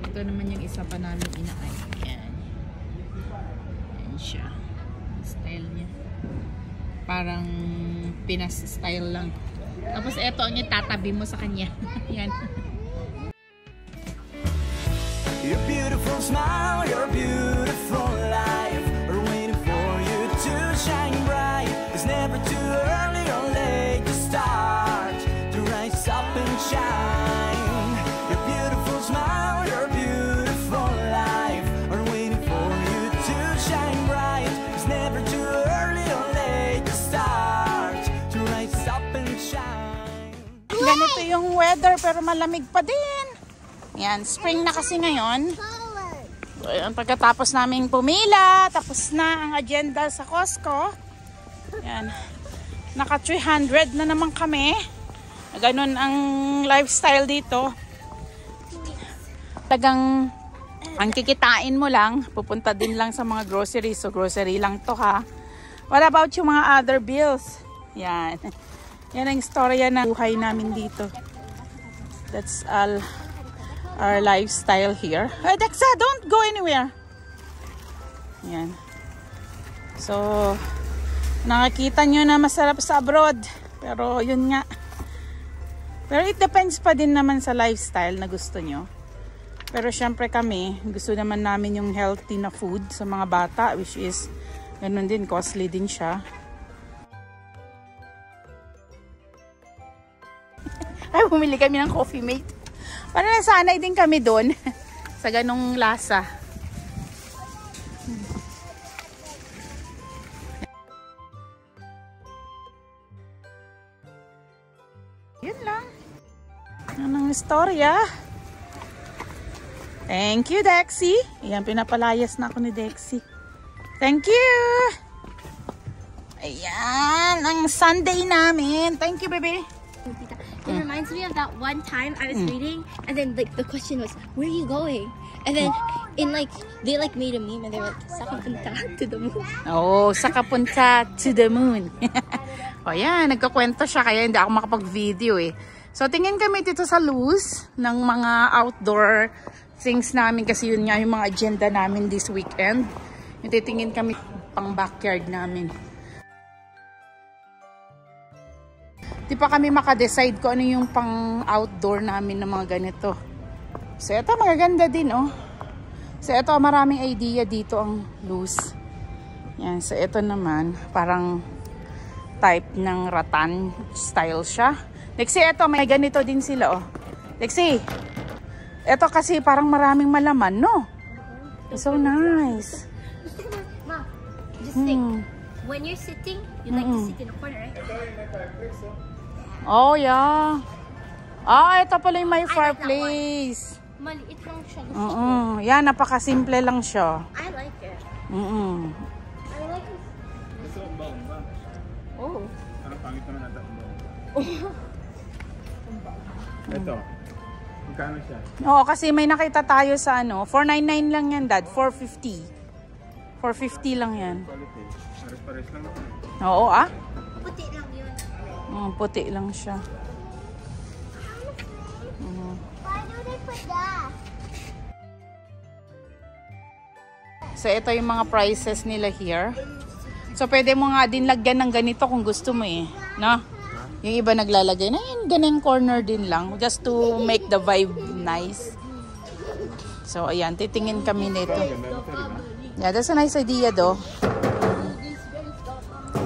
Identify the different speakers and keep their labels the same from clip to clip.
Speaker 1: Ito naman yung isa pa namin inaay. Yan. Yan siya. Style niya. Parang Pinas style lang. Tapos ito ang itatabi mo sa kanya. Yan.
Speaker 2: Your beautiful smile, your beautiful life are waiting for you to shine bright. It's never too early or late to start to rise up and shine. Your beautiful smile, your beautiful life are waiting for you to shine bright. It's never too early or late to start to rise up and shine.
Speaker 3: Ganito yung weather pero malamig pa din. Yan, spring na kasi ngayon. So, yan, pagkatapos naming pumila, tapos na ang agenda sa Costco. Yan. Naka 300 na naman kami. Ganun ang lifestyle dito. Talagang ang kikitain mo lang, pupunta din lang sa mga groceries. So grocery lang to ha. What about yung mga other bills? Yan. Yan ang istorya ng buhay namin dito. That's all our lifestyle here. Hey Dexa, don't go anywhere. Yan. So, nakikita nyo na masarap sa abroad. Pero yun nga. Pero it depends pa din naman sa lifestyle na gusto nyo. Pero syempre kami, gusto naman namin yung healthy na food sa mga bata. Which is, ganun din, costly din siya. Ay, bumili kami ng Coffee Mate. Para nasanay din kami doon sa ganong lasa. Yun lang. Yan ang istorya. Thank you, Dexy. Ayan, pinapalayas na ako ni Dexy. Thank you. Ayan, ang Sunday namin. Thank you, baby.
Speaker 4: It reminds me of that one time I was reading, and then like the question was, "Where are you going?" And then in like they like made a meme, and they were like, "Sakapunta to the moon."
Speaker 3: Oh, sakapunta to the moon. O yan, nagkakwento siya kaya hindi ako makapag-video eh. So tingin kami dito sa Luz ng mga outdoor things namin kasi yun nga yung mga agenda namin this weekend. Yung titingin kami pang backyard namin. Di pa kami makadecide kung ano yung pang outdoor namin ng mga ganito. So ito magaganda din oh. So ito maraming idea dito ang Luz. Yan, so ito naman parang type ng rattan style siya. Lexi, ito may ganito din sila oh. Lexi, ito kasi parang maraming malaman no? So nice.
Speaker 4: Ma, just think. When you're sitting, you like to sit in a corner, right?
Speaker 3: Oh, yeah. Ah, ito pala yung my fireplace.
Speaker 4: Maliit lang siya.
Speaker 3: Yan, napakasimple lang siya.
Speaker 4: I like it.
Speaker 3: I
Speaker 4: like it. Oh.
Speaker 5: Anong pangit naman natin ang ito. Magkano siya?
Speaker 3: Oo, kasi may nakita tayo sa ano. 499 lang yan, Dad. 450. 450 lang yan.
Speaker 5: Quality. Pares-pares lang naman.
Speaker 3: Oo, ah.
Speaker 4: Puti lang yun.
Speaker 3: Puti lang siya.
Speaker 4: Why do they put that?
Speaker 3: So, ito yung mga prices nila here. So, pwede mo nga din lagyan ng ganito kung gusto mo eh. No? Yung iba naglalagay na yun, ganang corner din lang. Just to make the vibe nice. So, ayan. Titingin kami nito. Yeah, that's a nice idea though.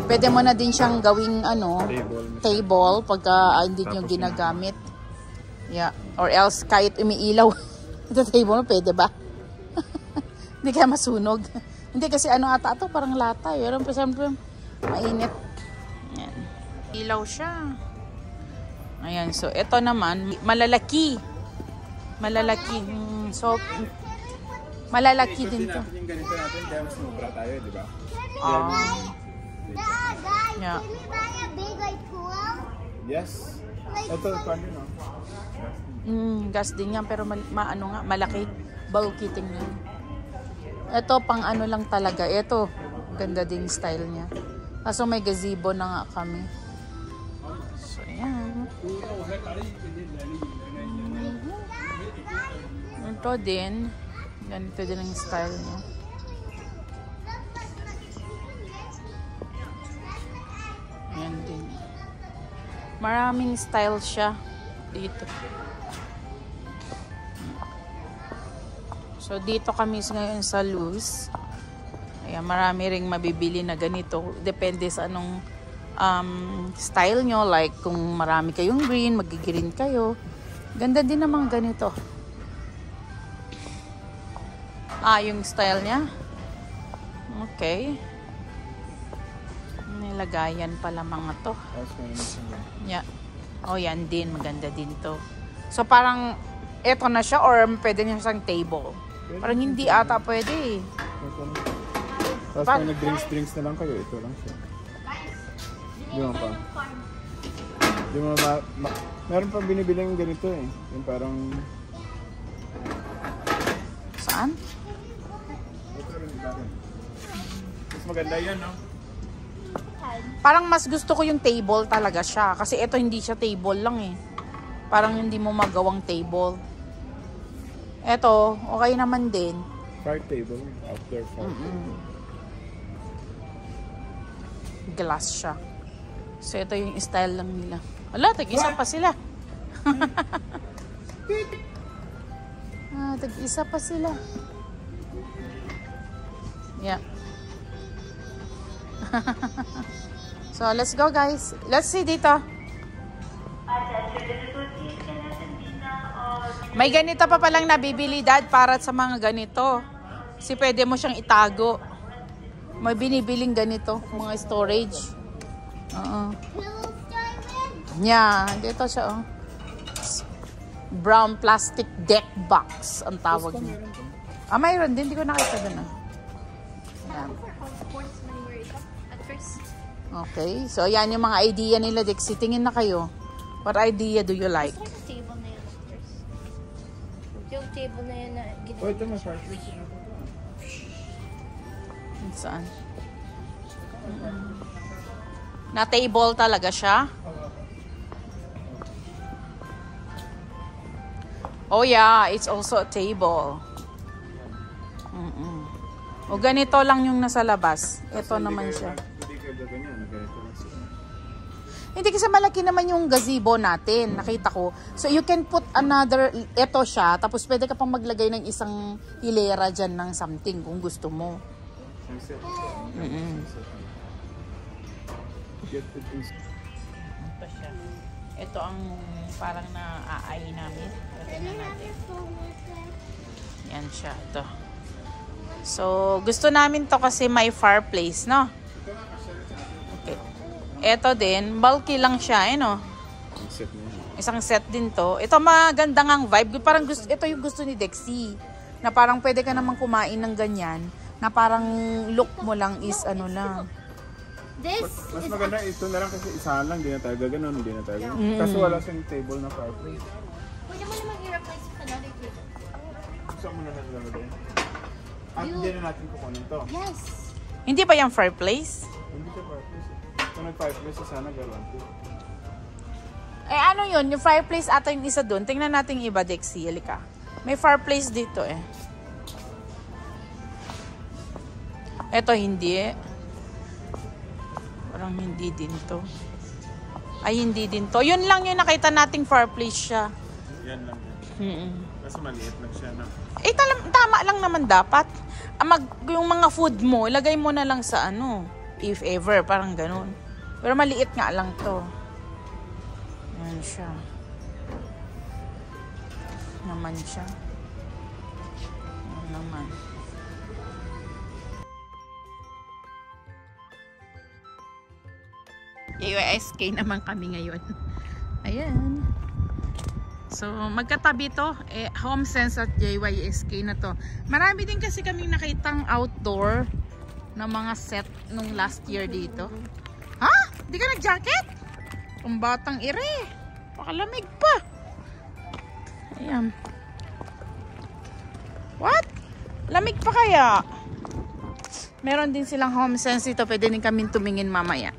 Speaker 3: Pwede mo na din siyang gawing ano, table pagka hindi nyo ginagamit. Yeah. Or else kahit umiilaw ito table mo, pwede ba? Hindi kaya masunog. Hindi kasi ano ata ito, parang lata. Pero siyempre mainit. Ayan. Ilaw siya. Ayan. So ito naman, malalaki. Malalaki. So, malalaki din to.
Speaker 5: Yung ganito natin, kaya mas mubra tayo, di ba?
Speaker 4: Guys,
Speaker 3: Yeah.
Speaker 4: can you buy a big like pool?
Speaker 5: Yes. Ito, paano no?
Speaker 3: Gas din yan, pero ano nga, malaki. Bulky tingnan. Ito, pang ano lang talaga. Ito, ganda din style niya. Kaso may gazebo na nga kami. So, yan. Ito din. Ganito din ang style niya. Yan din. Maraming style siya dito. So, dito kami ngayon sa Luz. Ayan, marami ring mabibili na ganito. Depende sa anong style nyo. Like, kung marami kayong green, mag-green kayo. Ganda din namang ganito. Yung style niya. Okay. Nilagayan pala mga to. Yeah. Oh, yan din. Maganda din to. So, parang, eto na siya or pwede niya siyang table. Parang hindi ata pwede eh.
Speaker 5: Tapos kung nag-drinks na lang kayo, ito lang siya. Di mo pa. Di mo meron pa binibilang ganito eh. Yung parang...
Speaker 3: Saan?
Speaker 5: Ito rin bakit. Mas maganda yan, no?
Speaker 3: Parang mas gusto ko yung table talaga siya. Kasi ito hindi siya table lang eh. Parang hindi mo magawang table. Ito, okay naman din.
Speaker 5: Card table. Outdoor card table.
Speaker 3: Glass siya. So, ito yung style lang nila. Wala, tag-isa pa sila. Tag-isa pa sila. Yeah. So, let's go guys. Let's see dito. May ganito pa palang nabibili, Dad, para sa mga ganito. Kasi pwede mo siyang itago. May binibiling ganito, mga storage. Yeah, dito siya, oh. Brown plastic deck box ang tawag niya. Mayroon din. Hindi ko nakita doon, ah. Yan. Okay, so yan yung mga idea nila, Dixie. Tingin na kayo. What idea do you like?
Speaker 4: Yung table na yan na ginawa.
Speaker 5: Oh, ito may fireplace.
Speaker 3: Saan? Na table talaga siya? Oh yeah, it's also a table. O ganito lang yung nasa labas. Ito naman siya.
Speaker 5: Hindi kayo ganyan. Ganito lang siya.
Speaker 3: Hindi kasi malaki naman yung gazebo natin. Nakita ko. So you can put another, ito siya. Tapos pwede ka pang maglagay ng isang hilera dyan ng something kung gusto mo. Ito siya. Ito ang parang na-aay namin. Tingnan natin. Yan siya. Ito. So, gusto namin to kasi may fireplace, no? Okay. Ito din, bulky lang siya, eh, no? Isang set din to. Ito maganda ngang vibe. Parang gusto, ito yung gusto ni Dexy. Na parang pwede ka namang kumain ng ganyan. Na parang look mo lang is ano lang.
Speaker 5: Mas maganda ito na lang kasi isahan lang. Hindi na tayo gaganon. Hindi na tayo gaganon. Kasi wala siyang table na fireplace.
Speaker 4: Pwede mo naman i-replace with another table.
Speaker 5: Gusto mo na natin. At hindi na natin kukunin to.
Speaker 4: Yes.
Speaker 3: Hindi ba yung fireplace?
Speaker 5: Hindi siya fireplace. Kung nag-fireplace, sana gano'n.
Speaker 3: Eh ano yun? Yung fireplace ata yung isa doon. Tingnan natin yung iba, Dexy. Halika. May fireplace dito eh. Ito hindi eh. Parang hindi din to. Ay, hindi din to. Yun lang yung nakita nating fireplace siya.
Speaker 5: Yan lang. Kasi maliit lang siya na.
Speaker 3: Eh, tama lang naman dapat. Yung mga food mo, ilagay mo na lang sa ano. If ever, parang ganun. Pero maliit nga lang to. Yan siya. Naman siya. Yan naman. JYSK naman kami ngayon. Ayan. So, magkatabi to. HomeSense at JYSK na to. Marami din kasi kaming nakitang outdoor na mga set nung last year dito. Ha? Di ka nag-jacket? Kung batang ire. Pakalamig pa. Ayan. What? Lamig pa kaya? Meron din silang HomeSense dito. Pwede din kami tumingin mamaya.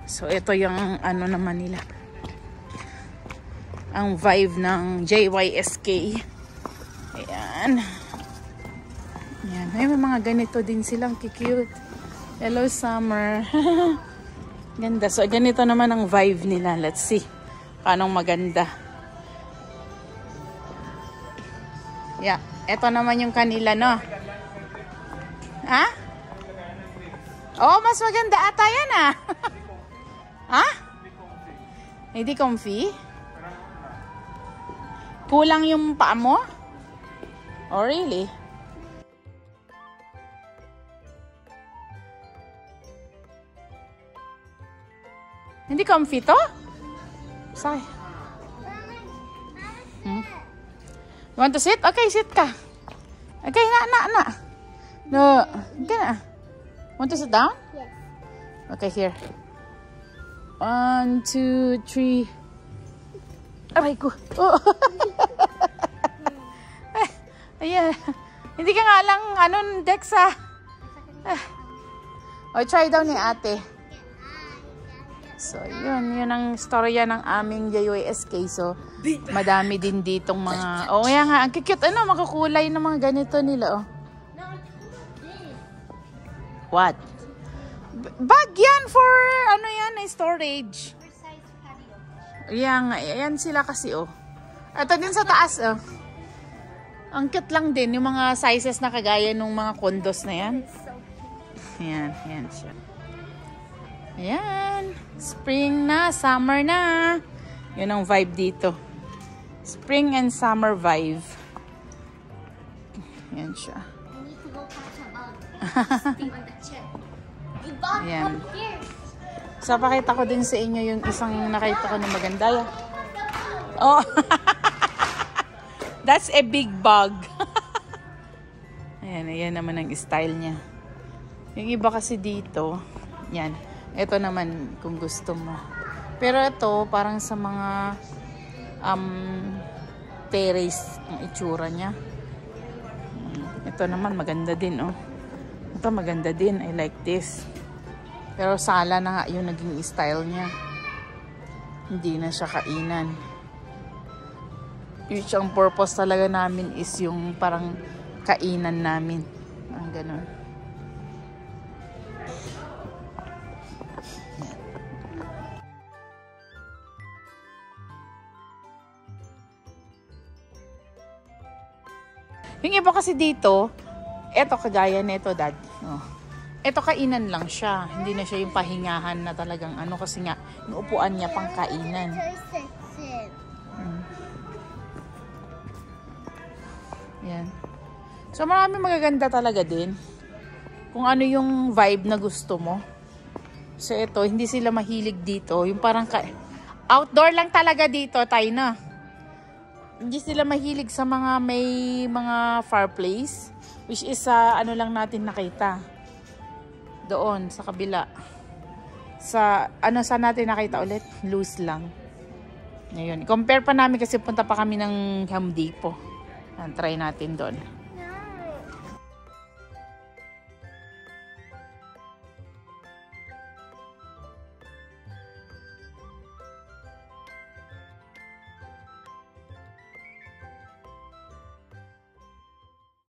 Speaker 3: So, ito yung ano naman nila. Ang vibe ng JYSK. Ayan. Yan. Yan. May mga ganito din silang cute. Hello, summer. Ganda. So, ganito naman ang vibe nila. Let's see. Paano maganda. Yeah. Ito naman yung kanila, no? Ha? Oh, mas maganda ata yan, ah. Ha? Hindi comfy? Kulang yung paa mo? Oh, really? Hindi comfy to? Sorry. You want to sit? Okay, sit ka. Okay, na. No. Okay na. Want to sit down?
Speaker 4: Yes.
Speaker 3: Okay, here. 1, 2, 3. Aray ko. Oh. Ayan. Hindi ka nga lang, Dexa. O, try daw ni ate. So, yun ang storya ng aming JYSK. So, madami din ditong mga, kaya nga, ang cute, makakulay ng mga ganito nila, oh. What? Bag yan for, storage. Yan sila kasi, oh. Ito din sa taas, oh. Ang cute lang din, yung mga sizes na kagaya ng mga condos na yan. Yan siya. Ayan. Spring na, summer na. Yun ang vibe dito. Spring and summer vibe. Ayan siya.
Speaker 4: I need to go catch a bug. Sitting on the chair. You bug
Speaker 3: Ayan.
Speaker 4: up here.
Speaker 3: So, pakita ko din sa inyo yung isang nakita ko na maganda. Oh. That's a big bug. Ayan naman ang style niya. Yung iba kasi dito, yan. Ito naman kung gusto mo. Pero ito, parang sa mga terrace ang itsura niya. Ito naman maganda din, oh. Ito maganda din. I like this. Pero sala na nga yung naging style niya. Hindi na siya kainan. Yung purpose talaga namin is yung parang kainan namin. Ang ganun. Yung iba kasi dito, eto kagaya nito, Dad. Oh. Eto kainan lang siya. Hindi na siya yung pahingahan na talagang kasi nga, yung upuan niya pang kainan. Yan. So marami magaganda talaga din. Kung ano yung vibe na gusto mo. So ito, hindi sila mahilig dito. Yung parang outdoor lang talaga dito, tayo na. Hindi sila mahilig sa mga may mga fireplace, which is lang natin nakita. Doon sa kabila. Saan natin nakita ulit? Loose lang. Ngayon, compare pa namin kasi punta pa kami ng Home Depot. Try natin doon.